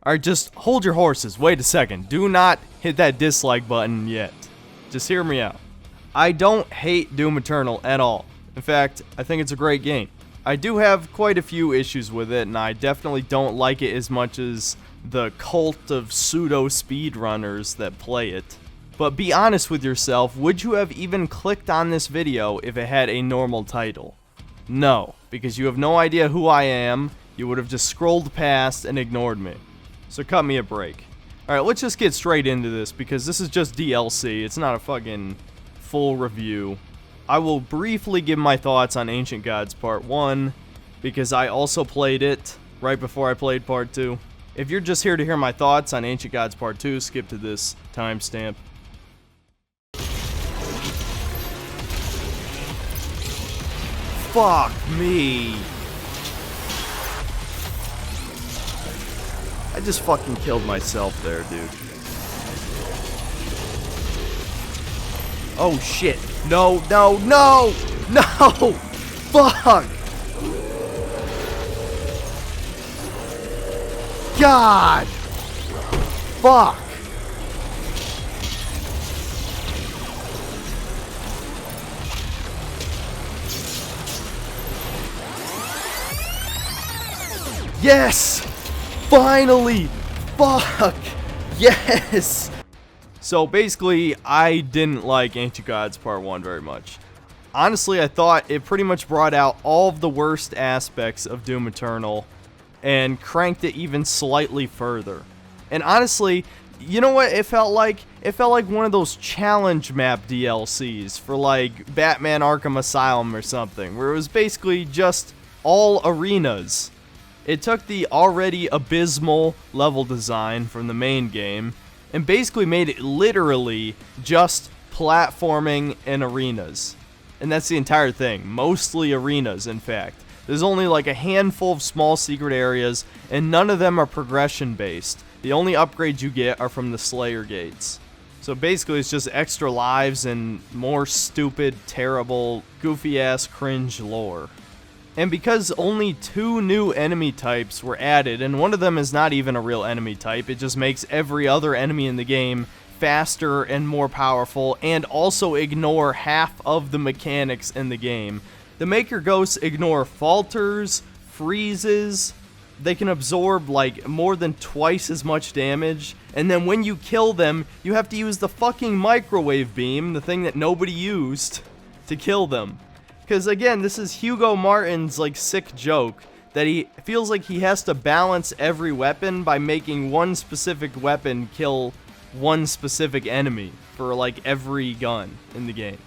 Alright, just hold your horses. Wait a second. Do not hit that dislike button yet. Just hear me out. I don't hate Doom Eternal at all. In fact, I think it's a great game. I do have quite a few issues with it, and I definitely don't like it as much as the cult of pseudo speedrunners that play it. But be honest with yourself, would you have even clicked on this video if it had a normal title? No, because you have no idea who I am. You would have just scrolled past and ignored me. So cut me a break. Alright, let's just get straight into this, because this is just DLC. It's not a fucking full review. I will briefly give my thoughts on Ancient Gods Part 1, because I also played it right before I played Part 2. If you're just here to hear my thoughts on Ancient Gods Part 2, skip to this timestamp. Fuck me. I just fucking killed myself there, dude. Oh shit. No, no, no! No! Fuck! God! Fuck! Yes! Finally! Fuck! Yes! So basically, I didn't like Ancient Gods Part 1 very much. Honestly, I thought it pretty much brought out all of the worst aspects of Doom Eternal and cranked it even slightly further. And honestly, you know what it felt like? It felt like one of those challenge map DLCs for like Batman Arkham Asylum or something, where it was basically just all arenas. It took the already abysmal level design from the main game and basically made it literally just platforming and arenas. And that's the entire thing. Mostly arenas, in fact. There's only like a handful of small secret areas, and none of them are progression based. The only upgrades you get are from the Slayer gates. So basically it's just extra lives and more stupid, terrible, goofy-ass cringe lore. And because only 2 new enemy types were added, and one of them is not even a real enemy type, it just makes every other enemy in the game faster and more powerful, and also ignore half of the mechanics in the game. The Maker Ghosts ignore falters, freezes, they can absorb like more than twice as much damage, and then when you kill them, you have to use the fucking microwave beam, the thing that nobody used, to kill them. Because again, this is Hugo Martin's like sick joke that he feels like he has to balance every weapon by making one specific weapon kill one specific enemy for like every gun in the game.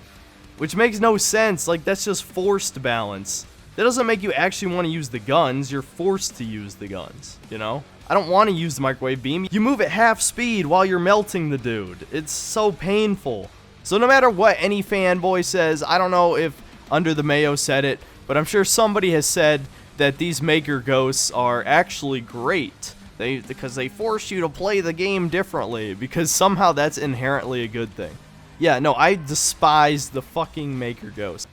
Which makes no sense, like that's just forced balance. That doesn't make you actually want to use the guns, you're forced to use the guns, you know? I don't want to use the microwave beam. You move at half speed while you're melting the dude. It's so painful. So no matter what any fanboy says, I don't know if Under the Mayo said it, but I'm sure somebody has said that these Maker Ghosts are actually great. Because they force you to play the game differently, because somehow that's inherently a good thing. Yeah, no, I despise the fucking Maker Ghost.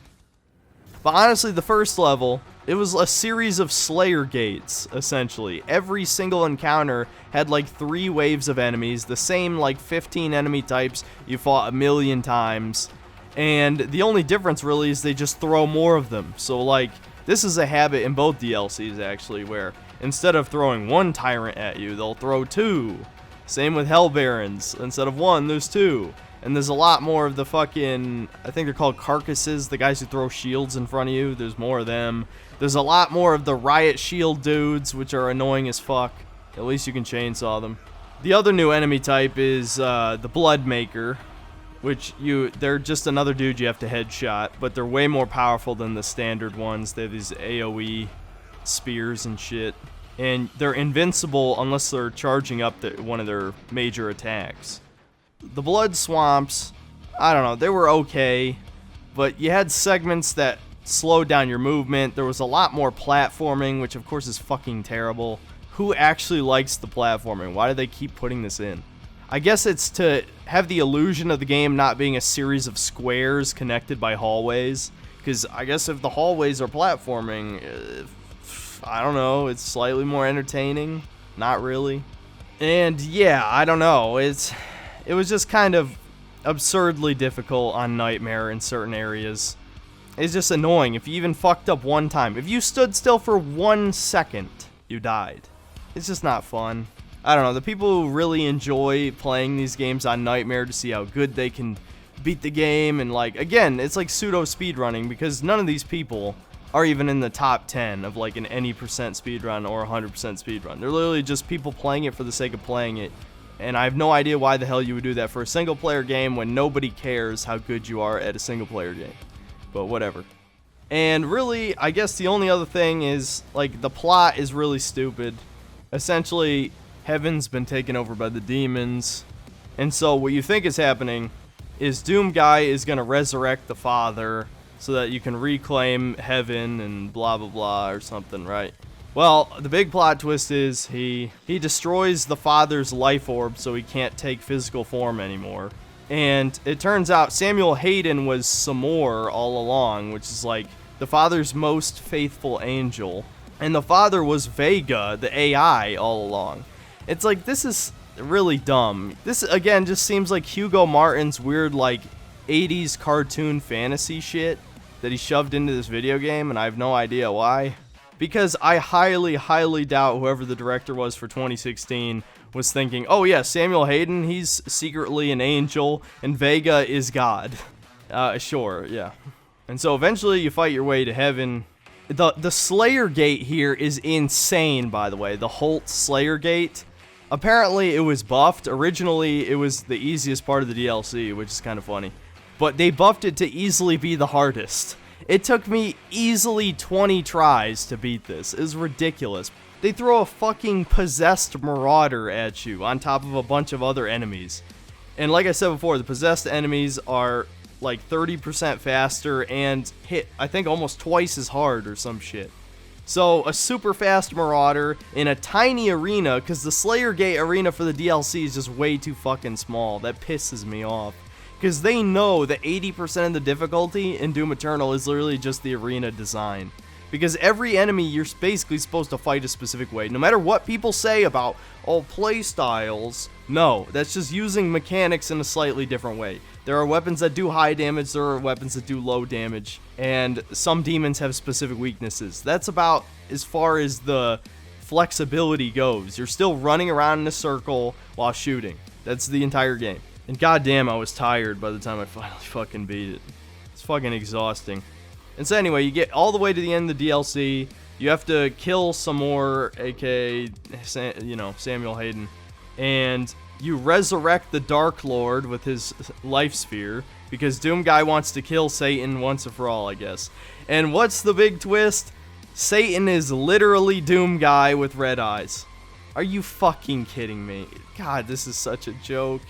But honestly, the first level, it was a series of Slayer gates, essentially. Every single encounter had like 3 waves of enemies, the same like 15 enemy types you fought a million times. And the only difference really is they just throw more of them. So like, this is a habit in both DLCs actually, where instead of throwing 1 tyrant at you, they'll throw 2. Same with Hell Barons. Instead of 1, there's 2. And there's a lot more of the fucking, I think they're called carcasses, the guys who throw shields in front of you. There's more of them. There's a lot more of the riot shield dudes, which are annoying as fuck. At least you can chainsaw them. The other new enemy type is the Blood Maker, which they're just another dude you have to headshot, but they're way more powerful than the standard ones. They have these AoE spears and shit. And they're invincible unless they're charging up one of their major attacks. The Blood Swamps, I don't know, they were okay, but you had segments that slowed down your movement. There was a lot more platforming, which of course is fucking terrible. Who actually likes the platforming? Why do they keep putting this in? I guess it's to have the illusion of the game not being a series of squares connected by hallways, because I guess if the hallways are platforming, I don't know, it's slightly more entertaining. Not really. And yeah, I don't know. It was just kind of absurdly difficult on Nightmare in certain areas. It's just annoying. If you even fucked up one time, if you stood still for 1 second, you died. It's just not fun. I don't know. The people who really enjoy playing these games on Nightmare to see how good they can beat the game, and like, again, it's like pseudo speedrunning, because none of these people are even in the top 10 of like an any percent speedrun or 100% speedrun. They're literally just people playing it for the sake of playing it. And I have no idea why the hell you would do that for a single player game when nobody cares how good you are at a single player game. But whatever. And really, I guess the only other thing is, like, the plot is really stupid. Essentially, heaven's been taken over by the demons. And so what you think is happening is Doom Guy is going to resurrect the father so that you can reclaim heaven and blah blah blah or something, right? Well, the big plot twist is he destroys the father's life orb so he can't take physical form anymore. And it turns out Samuel Hayden was Samor all along, which is like the father's most faithful angel. And the father was Vega, the AI, all along. It's like, this is really dumb. This, again, just seems like Hugo Martin's weird, like, 80s cartoon fantasy shit that he shoved into this video game, and I have no idea why. Because I highly, highly doubt whoever the director was for 2016 was thinking, oh yeah, Samuel Hayden, he's secretly an angel, and Vega is God. Sure, yeah. And so eventually you fight your way to heaven. The Slayer Gate here is insane, by the way. The Holt Slayer Gate. Apparently it was buffed. Originally it was the easiest part of the DLC, which is kind of funny. But they buffed it to easily be the hardest. It took me easily 20 tries to beat this. It was ridiculous. They throw a fucking possessed marauder at you on top of a bunch of other enemies. And like I said before, the possessed enemies are like 30% faster and hit, I think, almost twice as hard or some shit. So a super fast marauder in a tiny arena, because the Slayer Gate arena for the DLC is just way too fucking small. That pisses me off. Because they know that 80% of the difficulty in Doom Eternal is literally just the arena design. Because every enemy you're basically supposed to fight a specific way. No matter what people say about, oh, play styles. No, that's just using mechanics in a slightly different way. There are weapons that do high damage, there are weapons that do low damage. And some demons have specific weaknesses. That's about as far as the flexibility goes. You're still running around in a circle while shooting. That's the entire game. And goddamn, I was tired by the time I finally fucking beat it. It's fucking exhausting. And so anyway, you get all the way to the end of the DLC. You have to kill some more, aka, Samuel Hayden. And you resurrect the Dark Lord with his life sphere. Because Doom Guy wants to kill Satan once and for all, I guess. And what's the big twist? Satan is literally Doom Guy with red eyes. Are you fucking kidding me? God, this is such a joke.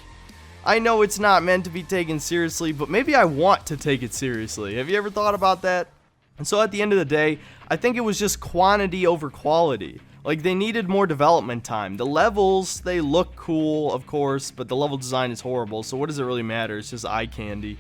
I know it's not meant to be taken seriously, but maybe I want to take it seriously. Have you ever thought about that? And so at the end of the day, I think it was just quantity over quality. Like, they needed more development time. The levels, they look cool, of course, but the level design is horrible, so what does it really matter? It's just eye candy.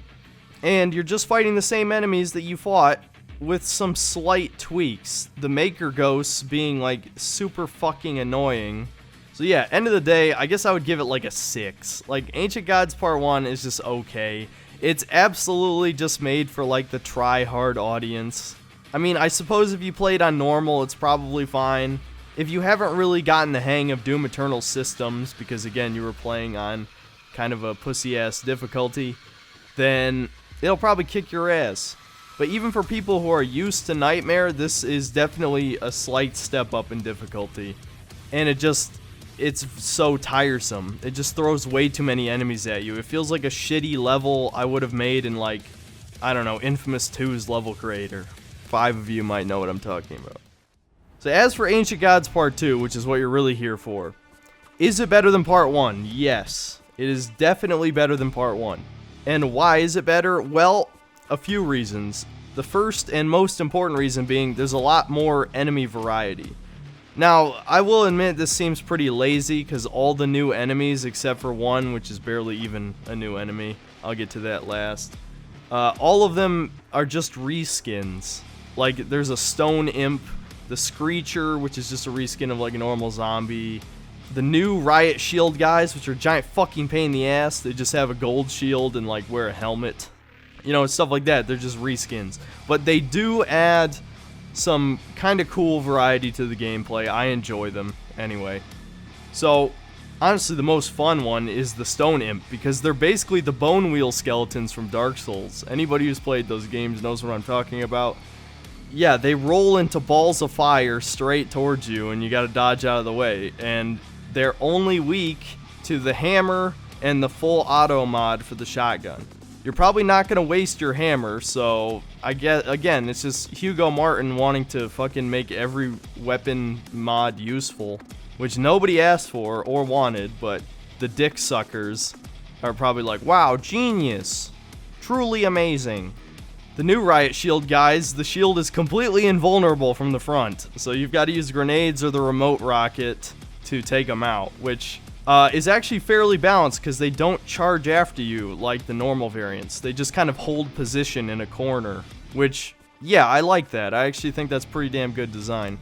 And you're just fighting the same enemies that you fought with some slight tweaks. The Maker Ghosts being, like, super fucking annoying. So yeah, end of the day, I guess I would give it like a 6. Like, Ancient Gods Part 1 is just okay. It's absolutely just made for like the try-hard audience. I mean, I suppose if you played on normal, it's probably fine. If you haven't really gotten the hang of Doom Eternal systems, because again, you were playing on kind of a pussy-ass difficulty, then it'll probably kick your ass. But even for people who are used to Nightmare, this is definitely a slight step up in difficulty. And it's so tiresome. It just throws way too many enemies at you. It feels like a shitty level I would have made in, like, I don't know, Infamous 2's level creator. 5 of you might know what I'm talking about. So as for Ancient Gods Part 2, which is what you're really here for, is it better than Part 1? Yes. It is definitely better than Part 1. And why is it better? Well, a few reasons. The first and most important reason being there's a lot more enemy variety. Now, I will admit this seems pretty lazy because all the new enemies except for one, which is barely even a new enemy, I'll get to that last, all of them are just reskins. Like, there's a Stone Imp, the Screecher, which is just a reskin of like a normal zombie, the new Riot Shield guys, which are a giant fucking pain in the ass. They just have a gold shield and like wear a helmet. You know, stuff like that. They're just reskins. But they do add some kind of cool variety to the gameplay. I enjoy them anyway. So, honestly, the most fun one is the Stone Imp, because they're basically the bone wheel skeletons from Dark Souls. Anybody who's played those games knows what I'm talking about. Yeah, they roll into balls of fire straight towards you, and you gotta dodge out of the way. And they're only weak to the hammer and the full auto mod for the shotgun. You're probably not going to waste your hammer, so I guess, again, it's just Hugo Martin wanting to fucking make every weapon mod useful, which nobody asked for or wanted, but the dick suckers are probably like, wow, genius, truly amazing. The new Riot Shield guys, the shield is completely invulnerable from the front, so you've got to use grenades or the remote rocket to take them out, which is actually fairly balanced because they don't charge after you like the normal variants. They just kind of hold position in a corner, which, yeah, I like that. I actually think that's pretty damn good design.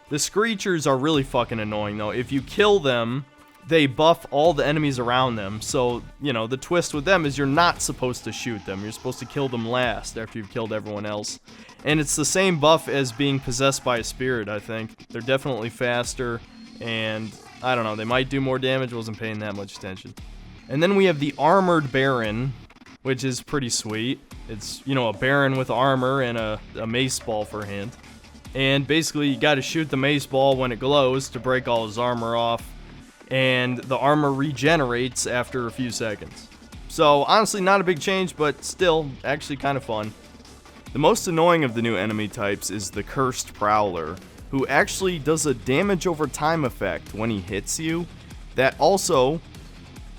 The Screechers are really fucking annoying, though. If you kill them, they buff all the enemies around them. So, you know, the twist with them is you're not supposed to shoot them. You're supposed to kill them last after you've killed everyone else. And it's the same buff as being possessed by a spirit, I think. They're definitely faster, and I don't know, they might do more damage. Wasn't paying that much attention. And then we have the Armored Baron, which is pretty sweet. It's, you know, a Baron with armor and a mace ball for a hand. And basically, you gotta shoot the mace ball when it glows to break all his armor off. And the armor regenerates after a few seconds. So, honestly, not a big change, but still, actually kind of fun. The most annoying of the new enemy types is the Cursed Prowler, who actually does a damage over time effect when he hits you that also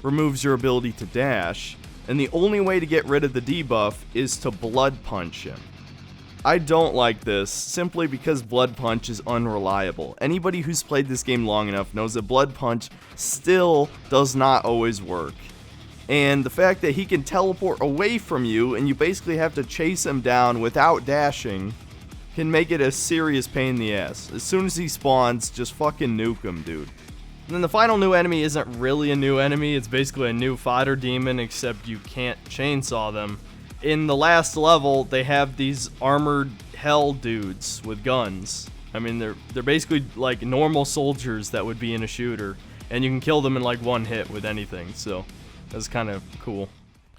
removes your ability to dash, and the only way to get rid of the debuff is to Blood Punch him. I don't like this, simply because Blood Punch is unreliable. Anybody who's played this game long enough knows that Blood Punch still does not always work. And the fact that he can teleport away from you and you basically have to chase him down without dashing can make it a serious pain in the ass. As soon as he spawns, just fucking nuke him, dude. And then the final new enemy isn't really a new enemy, it's basically a new fodder demon, except you can't chainsaw them. In the last level, they have these armored hell dudes with guns. I mean, they're basically like normal soldiers that would be in a shooter, and you can kill them in like one hit with anything, so that's kind of cool.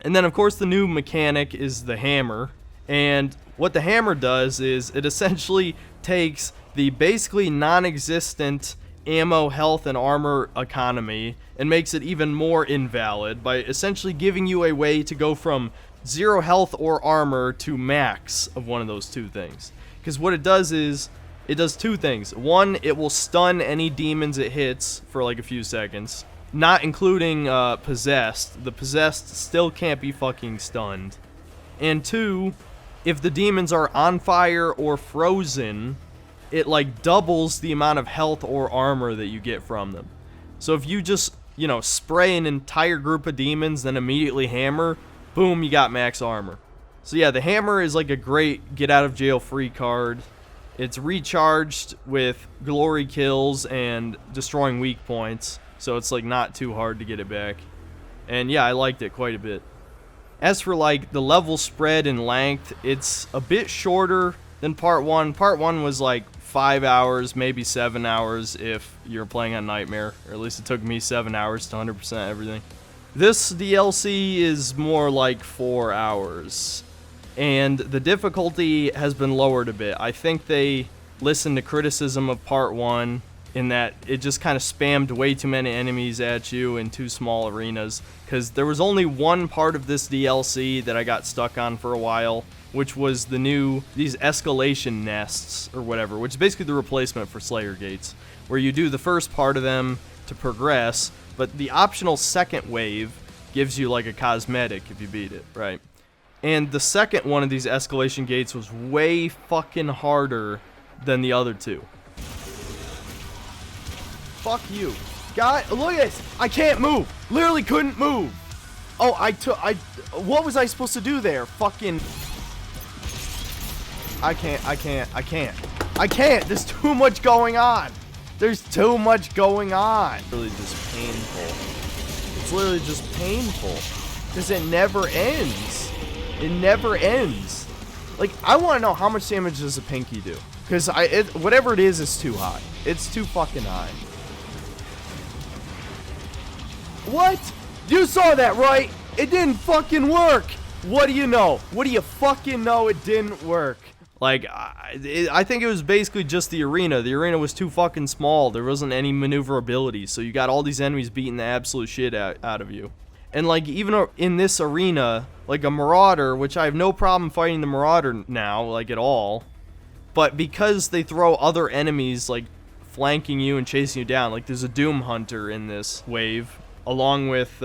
And then, of course, the new mechanic is the hammer, and what the hammer does is it essentially takes the basically non-existent ammo, health, and armor economy and makes it even more invalid by essentially giving you a way to go from 0 health or armor to max of one of those two things. Because what it does is, it does two things. One, it will stun any demons it hits for like a few seconds. Not including possessed. The possessed still can't be fucking stunned. And two, if the demons are on fire or frozen, it like doubles the amount of health or armor that you get from them. So if you just, you know, spray an entire group of demons, then immediately hammer, boom, you got max armor. So yeah, the hammer is like a great get out of jail free card. It's recharged with glory kills and destroying weak points, so it's like not too hard to get it back. And yeah, I liked it quite a bit. As for like the level spread and length, it's a bit shorter than part 1. Part 1 was like 5 hours, maybe 7 hours if you're playing on Nightmare, or at least it took me 7 hours to 100% everything. This DLC is more like 4 hours, and the difficulty has been lowered a bit. I think they listened to criticism of part 1 in that it just kind of spammed way too many enemies at you in too small arenas, because there was only one part of this DLC that I got stuck on for a while, which was these escalation nests or whatever, which is basically the replacement for Slayer Gates, where you do the first part of them to progress, but the optional second wave gives you like a cosmetic if you beat it, right? And the second one of these escalation gates was way fucking harder than the other two. Fuck you. God, look at this. I can't move. Literally couldn't move. Oh, what was I supposed to do there? Fucking. I can't. There's too much going on. There's too much going on. It's really just painful. It's literally just painful. Because it never ends. It never ends. Like, I want to know how much damage does a pinky do. Because whatever it is too high. It's too fucking high. What? You saw that, right? It didn't fucking work. What do you know? What do you fucking know? It didn't work. Like, I think it was basically just the arena. The arena was too fucking small. There wasn't any maneuverability. So you got all these enemies beating the absolute shit out of you. And, like, even in this arena, like a Marauder, which I have no problem fighting the Marauder now, like, at all. But because they throw other enemies, like, flanking you and chasing you down, like, there's a Doom Hunter in this wave, along with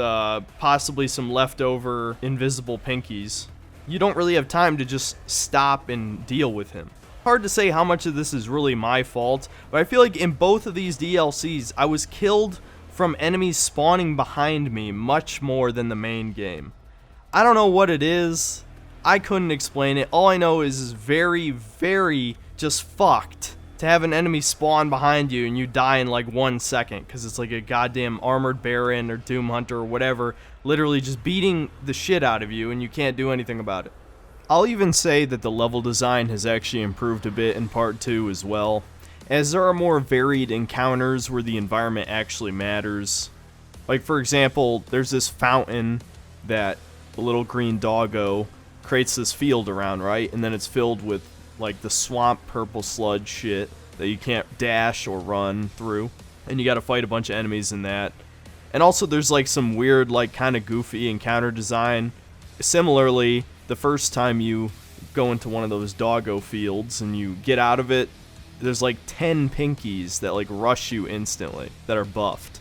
possibly some leftover invisible pinkies. You don't really have time to just stop and deal with him. Hard to say how much of this is really my fault, but I feel like in both of these DLCs, I was killed from enemies spawning behind me much more than the main game. I don't know what it is. I couldn't explain it. All I know is it's very, very just fucked to have an enemy spawn behind you and you die in like 1 second because it's like a goddamn armored baron or doom hunter or whatever literally just beating the shit out of you and you can't do anything about it. I'll even say that the level design has actually improved a bit in part 2 as well, as there are more varied encounters where the environment actually matters. Like, for example, there's this fountain that the little green doggo creates this field around, right? And then it's filled with like the swamp purple sludge shit that you can't dash or run through, and you gotta fight a bunch of enemies in that. And also there's like some weird, like, kind of goofy encounter design. Similarly, the first time you go into one of those doggo fields and you get out of it, there's like 10 pinkies that like rush you instantly that are buffed.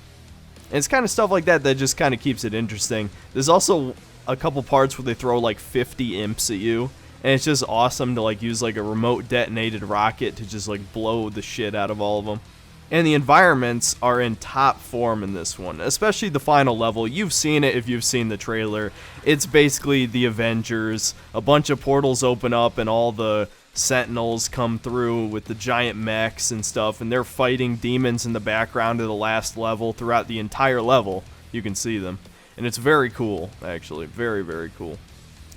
And it's kind of stuff like that that just kind of keeps it interesting. There's also a couple parts where they throw like 50 imps at you, and it's just awesome to like use like a remote detonated rocket to just like blow the shit out of all of them. And the environments are in top form in this one, especially the final level. You've seen it if you've seen the trailer. It's basically the Avengers. A bunch of portals open up and all the Sentinels come through with the giant mechs and stuff, and they're fighting demons in the background of the last level. Throughout the entire level, you can see them. And it's very cool, actually. Very, very cool.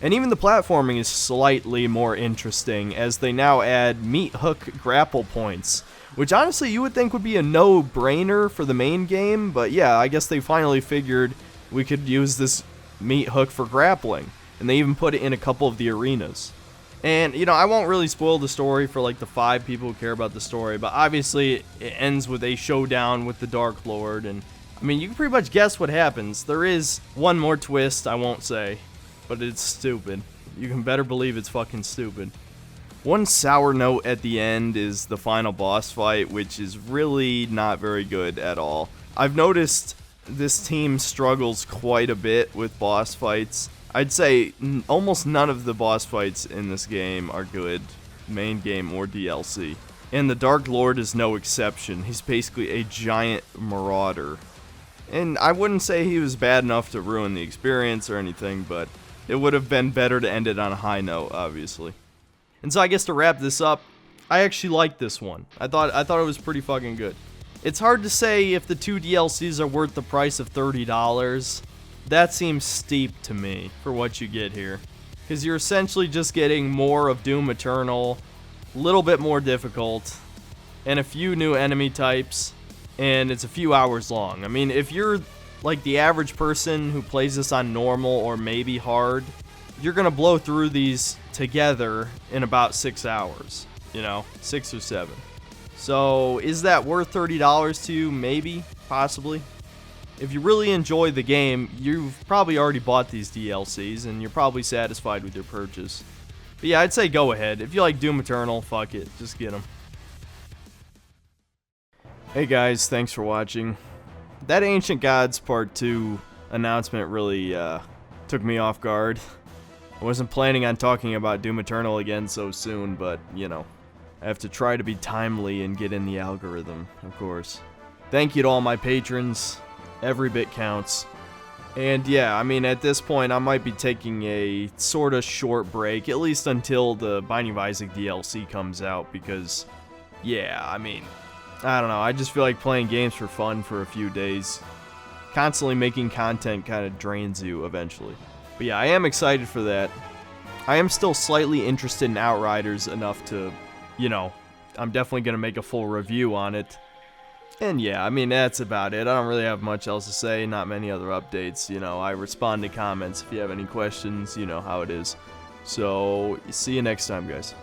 And even the platforming is slightly more interesting, as they now add meat hook grapple points, which honestly you would think would be a no-brainer for the main game, but yeah, I guess they finally figured we could use this meat hook for grappling, and they even put it in a couple of the arenas. And, you know, I won't really spoil the story for like the 5 people who care about the story, but obviously it ends with a showdown with the Dark Lord, and I mean, you can pretty much guess what happens. There is one more twist, I won't say, but it's stupid. You can better believe it's fucking stupid. One sour note at the end is the final boss fight, which is really not very good at all. I've noticed this team struggles quite a bit with boss fights. I'd say almost none of the boss fights in this game are good, main game or DLC. And the Dark Lord is no exception. He's basically a giant marauder. And I wouldn't say he was bad enough to ruin the experience or anything, but it would have been better to end it on a high note, obviously. And so I guess to wrap this up, I actually liked this one. I thought it was pretty fucking good. It's hard to say if the 2 DLCs are worth the price of $30. That seems steep to me for what you get here. Because you're essentially just getting more of Doom Eternal, a little bit more difficult, and a few new enemy types, and it's a few hours long. I mean, if you're like the average person who plays this on normal or maybe hard, you're gonna blow through these together in about 6 hours, you know, 6 or 7. So is that worth $30 to you? Maybe, possibly. If you really enjoy the game, you've probably already bought these DLCs and you're probably satisfied with your purchase. But yeah, I'd say go ahead. If you like Doom Eternal, fuck it, just get them. Hey guys, thanks for watching. That Ancient Gods Part 2 announcement really took me off guard. I wasn't planning on talking about Doom Eternal again so soon, but, you know, I have to try to be timely and get in the algorithm, of course. Thank you to all my patrons. Every bit counts. And yeah, I mean, at this point, I might be taking a sort of short break, at least until the Binding of Isaac DLC comes out, because, yeah, I mean, I don't know, I just feel like playing games for fun for a few days. Constantly making content kind of drains you eventually. But yeah, I am excited for that. I am still slightly interested in Outriders enough to, you know, I'm definitely going to make a full review on it. And yeah, I mean, that's about it. I don't really have much else to say, not many other updates. You know, I respond to comments if you have any questions, you know how it is. So, see you next time, guys.